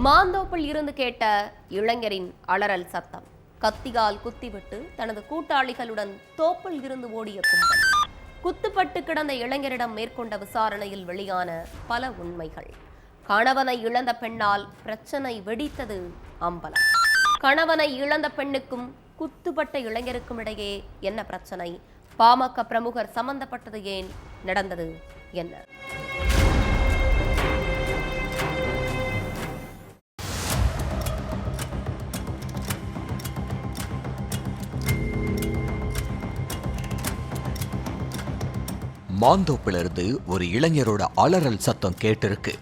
மாந்தோப்பில் இருந்து கேட்ட இளைஞரின் அலறல் சத்தம். கத்தியால் குத்திவிட்டு தனது கூட்டாளிகளுடன் தோப்பில் இருந்து ஓடிய கும்பல். குத்துப்பட்டு கிடந்த இளைஞரிடம் மேற்கொண்ட விசாரணையில் வெளியான பல உண்மைகள். கணவனை இழந்த பெண்ணால் பிரச்சனை வெடித்தது அம்பலம். கணவனை இழந்த பெண்ணுக்கும் குத்துப்பட்ட இளைஞருக்கும் இடையே என்ன பிரச்சனை? பாமக பிரமுகர் சம்பந்தப்பட்டது ஏன்? நடந்தது என்ன? மாந்தோப்பிலிருந்து ஒரு இளைஞரோட அலறல் சத்தம் கேட்டிருக்கு.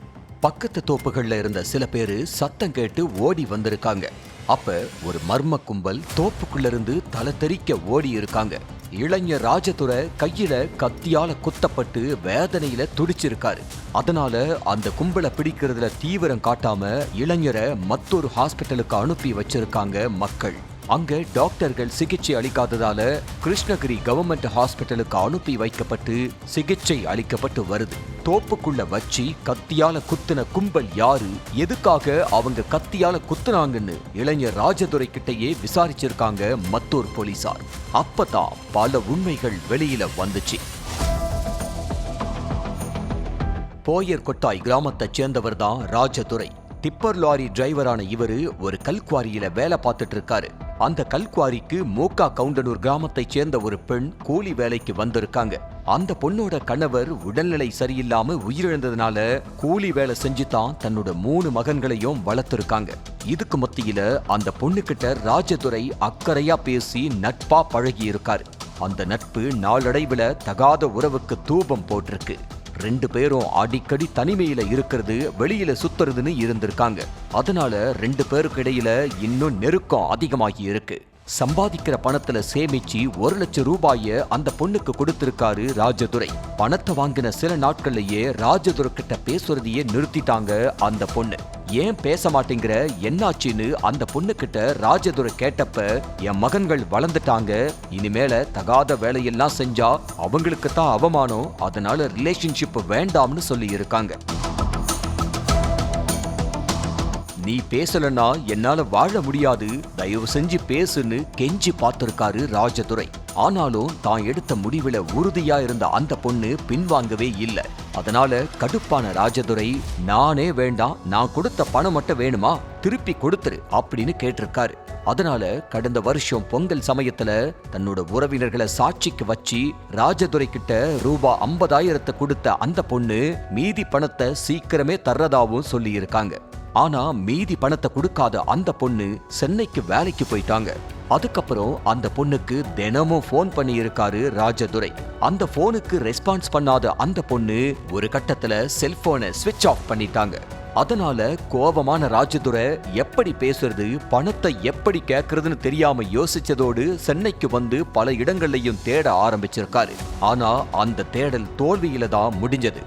பக்கத்து தோப்புகள்ல இருந்த சில பேரு சத்தம் கேட்டு ஓடி வந்திருக்காங்க. அப்ப ஒரு மர்ம கும்பல் தோப்புக்குள்ள இருந்து தலை தெறிக்க ஓடி இருக்காங்க. இளைஞர் ராஜதுரை கையில கத்தியால குத்தப்பட்டு வேதனையில துடிச்சிருக்காரு. அதனால அந்த கும்பலை பிடிக்கிறதுல தீவிரம் காட்டாம இளைஞரை மற்றொரு ஹாஸ்பிட்டலுக்கு அனுப்பி வச்சிருக்காங்க மக்கள். அங்க டாக்டர்கள் சிகிச்சை அளிக்காததால கிருஷ்ணகிரி கவர்மெண்ட் ஹாஸ்பிட்டலுக்கு அனுப்பி வைக்கப்பட்டு சிகிச்சை அளிக்கப்பட்டு வருது. தோப்புக்குள்ள வச்சு கத்தியால குத்துன கும்பல் யாரு, எதுக்காக அவங்க கத்தியால குத்துனாங்கன்னு இளைஞர் ராஜதுரை கிட்டயே விசாரிச்சிருக்காங்க மத்தூர் போலீசார். அப்பதான் பல உண்மைகள் வெளியில வந்துச்சு. போயர் கொட்டாய் கிராமத்தை சேர்ந்தவர் தான் ராஜதுரை. டிப்பர் லாரி டிரைவரான இவரு ஒரு கல்குவாரியில வேலை பார்த்துட்டு இருக்காரு. அந்த கல்குவாரிக்கு மூக்கா கவுண்டனூர் கிராமத்தை சேர்ந்த ஒரு பெண் கூலி வேலைக்கு வந்திருக்காங்க. அந்த பொண்ணோட கணவர் உடல்நிலை சரியில்லாம உயிரிழந்ததுனால கூலி வேலை செஞ்சு தான் தன்னோட 3 மகன்களையும் வளர்த்திருக்காங்க. இதுக்கு மத்தியில அந்த பொண்ணுகிட்ட ராஜதுரை அக்கறையா பேசி நட்பா பழகி இருக்காரு. அந்த நட்பு நாளடைவுல தகாத உறவுக்கு தூபம் போட்டிருக்கு. 2 பேரும் அடிக்கடி தனிமையில இருக்கிறது, வெளியில சுத்துறதுன்னு இருந்திருக்காங்க. அதனால 2 பேருக்கு இடையில இன்னும் நெருக்கம் அதிகமாகி இருக்கு. சம்பாதிக்கிற பணத்துல சேமிச்சு 1 லட்சம் ரூபாய அந்த பொண்ணுக்கு கொடுத்திருக்காரு ராஜதுரை. பணத்தை வாங்கின சில நாட்கள்லயே ராஜதுரை கிட்ட பேசுறதையே நிறுத்திட்டாங்க அந்த பொண்ணு. ஏன் பேச மாட்டேங்கிற, என்னாச்சுன்னு அந்த பொண்ணு கிட்ட ராஜதுரை கேட்டப்ப, என் மகன்கள் வளர்ந்துட்டாங்க, இனிமேல தகாத வேலையெல்லாம் செஞ்சா அவங்களுக்கு தான் அவமானம், அதனால ரிலேஷன்ஷிப் வேண்டாம்னு சொல்லி இருக்காங்க. நீ பேசலன்னா என்னால வாழ முடியாது, தயவு செஞ்சு பேசுன்னு கெஞ்சி பார்த்திருக்காரு ராஜதுரை. ஆனாலும் தான் எடுத்த முடிவுல உறுதியா இருந்த அந்த பொண்ணு பின்வாங்கவே இல்லை. அதனால கடுப்பான ராஜதுரை, நானே வேண்டாம், நான் கொடுத்த பணம் மட்டும் வேணுமா, திருப்பி கொடுத்துரு அப்படின்னு கேட்டிருக்காரு. அதனால கடந்த வருஷம் பொங்கல் சமயத்துல தன்னோட உறவினர்களை சாட்சிக்கு வச்சு ராஜதுரை கிட்ட ரூபாய் 50,000 கொடுத்த அந்த பொண்ணு மீதி பணத்தை சீக்கிரமே தர்றதாவும் சொல்லி இருக்காங்க. ஆனா மீதி பணத்தை கொடுக்காத அந்த பொண்ணு சென்னைக்கு வேலைக்கு போயிட்டாங்க. அதுக்கப்புறம் அந்த பொண்ணுக்கு தினமும் போன் பண்ணி இருக்காரு ராஜதுரை. அந்த போனுக்கு ரெஸ்பான்ஸ் பண்ணாத அந்த பொண்ணு ஒரு கட்டத்துல செல்போனை ஸ்விட்ச் ஆஃப் பண்ணிட்டாங்க. அதனால கோபமான ராஜதுரை எப்படி பேசுறது, பணத்தை எப்படி கேட்கறதுன்னு தெரியாம யோசிச்சதோடு சென்னைக்கு வந்து பல இடங்கள்லயும் தேட ஆரம்பிச்சிருக்காரு. ஆனா அந்த தேடல் தோல்வியில தான் முடிஞ்சது.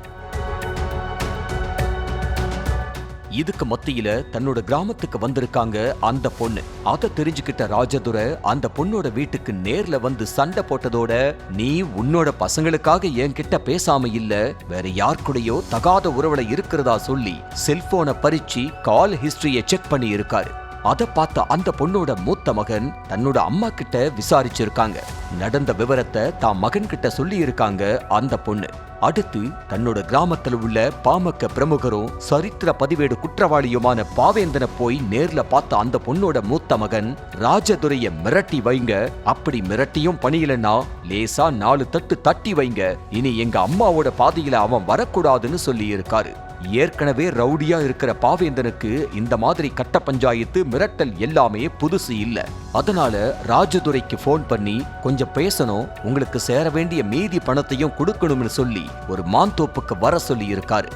இதுக்கு மத்தியில தன்னோட கிராமத்துக்கு வந்திருக்காங்க அந்த பொண்ணு. அதை தெரிஞ்சுக்கிட்ட ராஜதுரை அந்த பொண்ணோட வீட்டுக்கு நேர்ல வந்து சண்டை போட்டதோட, நீ உன்னோட பசங்களுக்காக என்கிட்ட பேசாம இல்ல, வேற யார் கூடயோ தகாத உறவுல இருக்கிறதா சொல்லி செல்போனை பறிச்சு கால் ஹிஸ்டரிய செக் பண்ணி இருக்காரு. அதை பார்த்த அந்த பொண்ணோட மூத்த மகன் தன்னோட அம்மா கிட்ட விசாரிச்சிருக்காங்க. நடந்த விவரத்தை தான் மகன் கிட்ட சொல்லி இருக்காங்க அந்த பொண்ணு. அடுத்து தன்னோட கிராமத்தில் உள்ள பாமக பிரமுகரும் சரித்திர பதிவேடு குற்றவாளியுமான பாவேந்தனை போய் நேர்ல பார்த்த அந்த பொண்ணோட மூத்த மகன், ராஜதுரைய மிரட்டி வைங்க, அப்படி மிரட்டியும் பணியிலன்னா லேசா 4 தட்டு தட்டி வைங்க, இனி எங்க அம்மாவோட பாதையில அவன் வரக்கூடாதுன்னு சொல்லி இருக்காரு. ஏற்கனவே ரவுடியா இருக்கிற பாவேந்தனுக்கு இந்த மாதிரி கட்ட பஞ்சாயத்து மிரட்டல் எல்லாமே புதுசு இல்ல. அதனால ராஜதுரைக்கு போன் பண்ணி, கொஞ்சம் பேசணும், உங்களுக்கு சேர வேண்டிய மீதி பணத்தையும் கொடுக்கணும்னு சொல்லி ஒரு மாந்தோப்புக்கு வர சொல்லி இருக்காரு.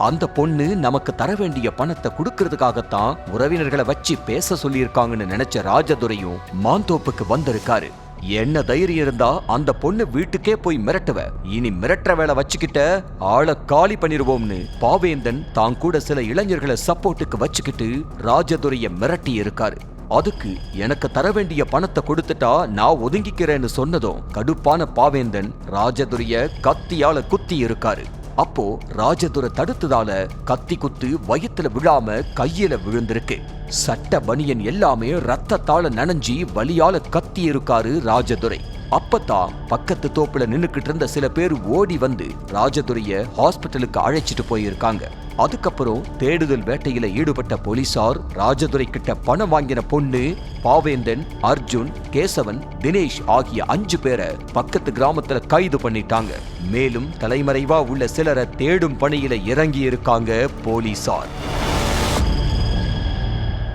அந்த பொண்ணு நமக்கு தர வேண்டிய பணத்தை கொடுக்கறதுக்காகத்தான் உறவினர்களை வச்சு பேச சொல்லி இருக்காங்கன்னு நினைச்ச ராஜதுரையும் மாந்தோப்புக்கு வந்திருக்காரு. என்ன தைரியம் இருந்தா அந்த பொண்ணு வீட்டுக்கே போய் மிரட்டுவ, இனி மிரட்டுற வேலை வச்சுக்கிட்ட ஆளை காலி பண்ணிருவோம்னு பாவேந்தன் தான் கூட சில இளைஞர்களை சப்போர்ட்டுக்கு வச்சுக்கிட்டு ராஜதுரைய மிரட்டி இருக்காரு. அதுக்கு எனக்கு தர வேண்டிய பணத்தை கொடுத்துட்டா நான் ஒதுங்கிக்கிறேன்னு சொன்னதும் கடுப்பான பாவேந்தன் ராஜதுரைய கத்தியால குத்தி இருக்காரு. அப்போ ராஜதுரை தடுத்ததால கத்தி குத்து வயித்துல விழாம கையில விழுந்திருக்கு. சட்ட பனியன் எல்லாமே ரத்தத்தால நனைஞ்சி வலியால கத்தி இருக்காரு ராஜதுரை. அப்பதான் பக்கத்து தோப்புல நின்னுக்கிட்டு இருந்த சில பேர் ஓடி வந்து ராஜதுரைய ஹாஸ்பிட்டலுக்கு அழைச்சிட்டு போயிருக்காங்க. அதுக்கப்புறம் தேடுதல் வேட்டையில ஈடுபட்ட போலீசார் ராஜதுரை கிட்ட பணம் வாங்கின பொண்ணு, பாவேந்தன், அர்ஜுன், கேசவன், தினேஷ் ஆகிய 5 பேரை பக்கத்து கிராமத்துல கைது பண்ணிட்டாங்க. மேலும் தலைமறைவா உள்ள சிலரை தேடும் பணியில இறங்கி இருக்காங்க போலீசார்.